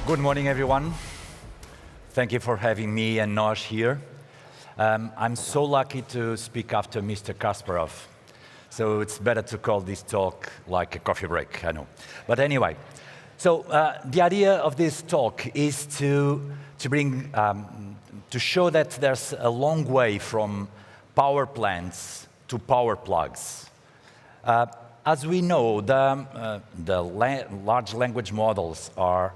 Good morning, everyone. Thank you for having me and NOS here. I'm so lucky to speak after Mr. Kasparov, so it's better to call this talk like a coffee break, I know. But anyway, so the idea of this talk is to show that there's a long way from power plants to power plugs. As we know, the large language models are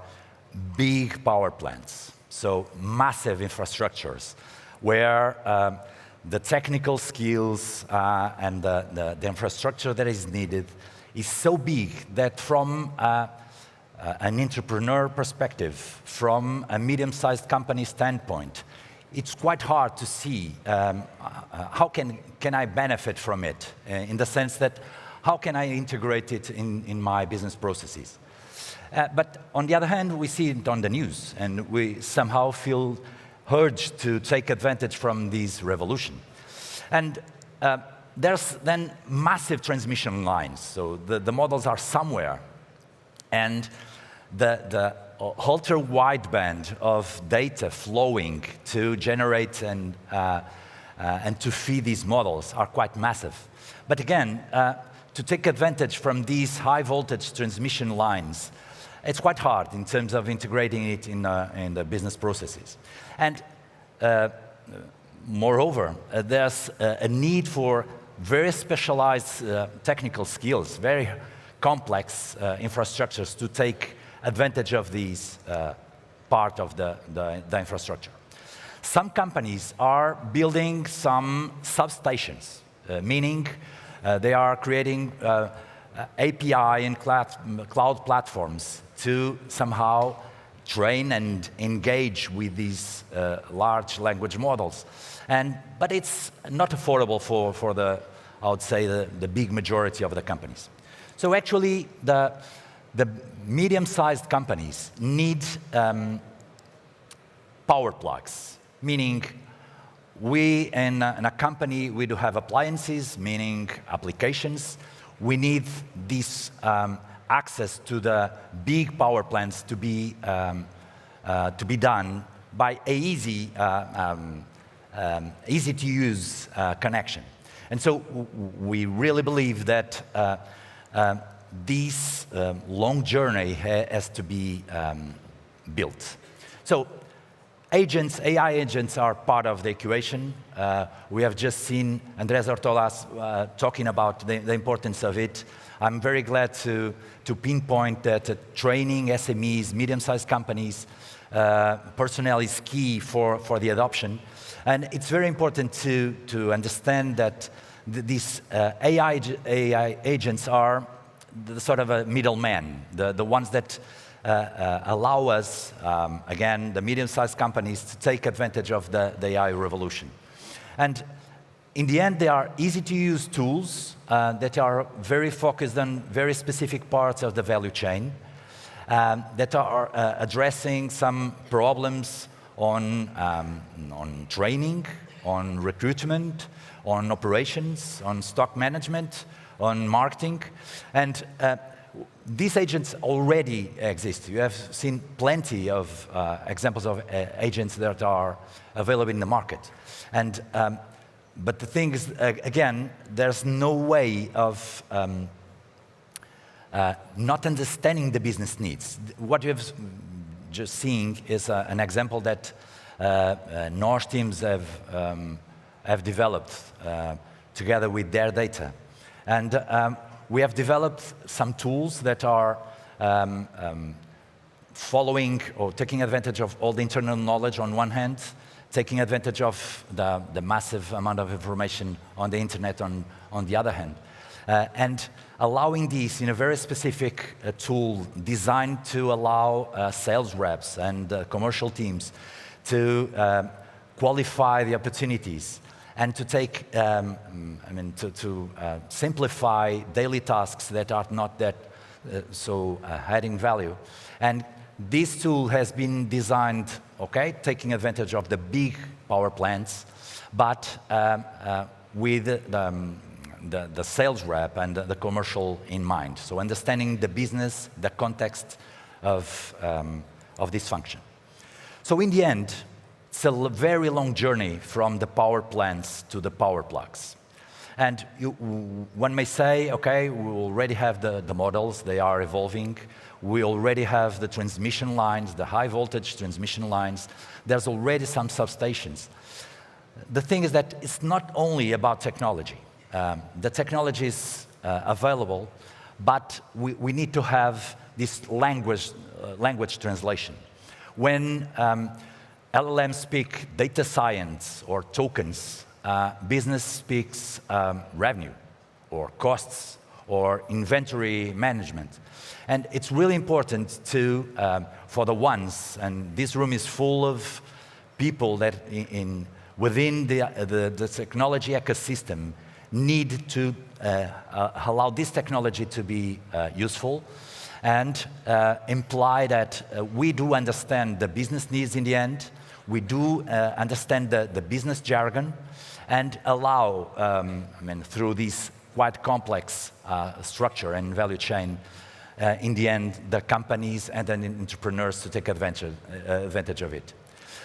big power plants, so massive infrastructures, where the technical skills and the infrastructure that is needed is so big that from an entrepreneur perspective, from a medium-sized company standpoint, it's quite hard to see how can I benefit from it, in the sense that how can I integrate it in my business processes. But on the other hand, we see it on the news, and we somehow feel urged to take advantage from this revolution. And there's then massive transmission lines, so the models are somewhere, and the ultra-wideband of data flowing to generate and to feed these models are quite massive. But again, to take advantage from these high-voltage transmission lines, it's quite hard in terms of integrating it in the business processes. And moreover, there's a need for very specialized technical skills, very complex infrastructures to take advantage of these part of the infrastructure. Some companies are building some substations, meaning they are creating API and cloud platforms to somehow train and engage with these large language models. But it's not affordable for I would say, the big majority of the companies. So actually, the medium-sized companies need power plugs, meaning we in a company, we do have appliances, meaning applications. We need this access to the big power plants to be done by a easy to use connection. And so we really believe that this long journey has to be built. So agents, AI agents are part of the equation. We have just seen Andrés Ortolas talking about the importance of it. I'm very glad to pinpoint that training SMEs, medium-sized companies, personnel is key for the adoption. And it's very important to understand that these AI agents are the sort of a middleman, the ones that allow us, again, the medium-sized companies to take advantage of the AI revolution. And in the end, they are easy-to-use tools that are very focused on very specific parts of the value chain, that are addressing some problems on training, on recruitment, on operations, on stock management, on marketing. And these agents already exist. You have seen plenty of examples of agents that are available in the market. And but the thing is, again, there's no way of not understanding the business needs. What you have just seen is an example that NOS teams have developed together with their data. And we have developed some tools that are following or taking advantage of all the internal knowledge on one hand, taking advantage of the massive amount of information on the internet on the other hand, and allowing these in a very specific tool designed to allow sales reps and commercial teams to qualify the opportunities and to take, to simplify daily tasks that are not that so adding value. And this tool has been designed, taking advantage of the big power plants, but with the sales rep and the commercial in mind. So understanding the business, the context of of this function. So in the end, it's a very long journey from the power plants to the power plugs. And one may say, okay, we already have the models, they are evolving. We already have the transmission lines, the high voltage transmission lines. There's already some substations. The thing is that it's not only about technology. The technology is available, but we need to have this language translation. When LLMs speak data science or tokens, business speaks revenue or costs or inventory management. And it's really important to, for the ones, and this room is full of people that within the technology ecosystem need to allow this technology to be useful and imply that we do understand the business needs in the end, we do understand the business jargon, and allow, through this quite complex structure and value chain, in the end, the companies and the entrepreneurs to take advantage of it.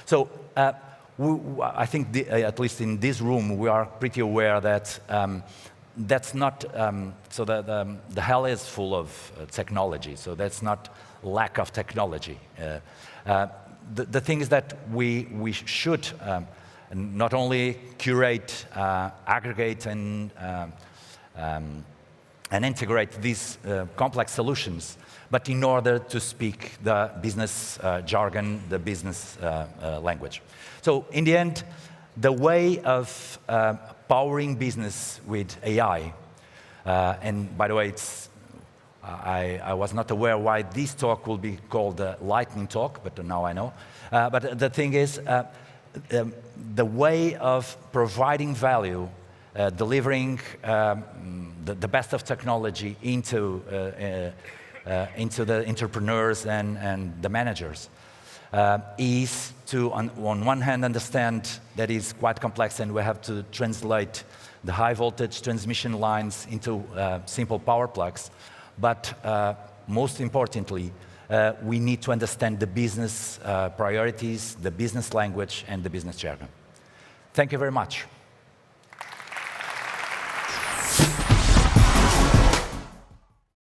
So I think, at least in this room, we are pretty aware that that's not, so the hell is full of technology, so that's not lack of technology. The thing is that we should not only curate, aggregate, and integrate these complex solutions, but in order to speak the business jargon, the business language. So in the end, the way of powering business with AI, and by the way, I was not aware why this talk will be called the lightning talk, but now I know. But the thing is, the way of providing value, delivering the best of technology into the entrepreneurs and the managers is to, on one hand, understand that is quite complex and we have to translate the high voltage transmission lines into simple power plugs. But most importantly, we need to understand the business priorities, the business language, and the business jargon. Thank you very much.